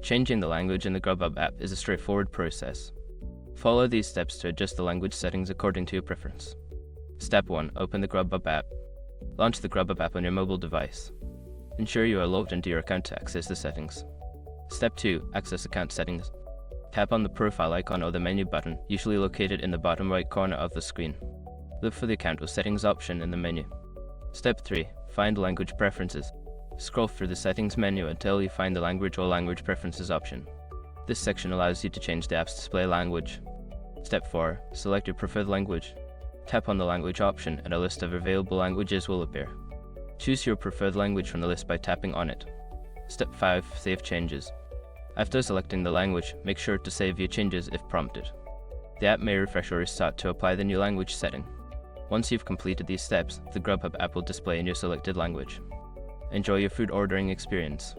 Changing the language in the Grubhub app is a straightforward process. Follow these steps to adjust the language settings according to your preference. Step 1. Open the Grubhub app. Launch the Grubhub app on your mobile device. Ensure you are logged into your account to access the settings. Step 2. Access account settings. Tap on the profile icon or the menu button, usually located in the bottom right corner of the screen. Look for the account or settings option in the menu. Step 3. Find language preferences. Scroll through the settings menu until you find the language or language preferences option. This section allows you to change the app's display language. Step 4. Select your preferred language. Tap on the language option and a list of available languages will appear. Choose your preferred language from the list by tapping on it. Step 5. Save changes. After selecting the language, make sure to save your changes if prompted. The app may refresh or restart to apply the new language setting. Once you've completed these steps, the Grubhub app will display in your selected language. Enjoy your food ordering experience.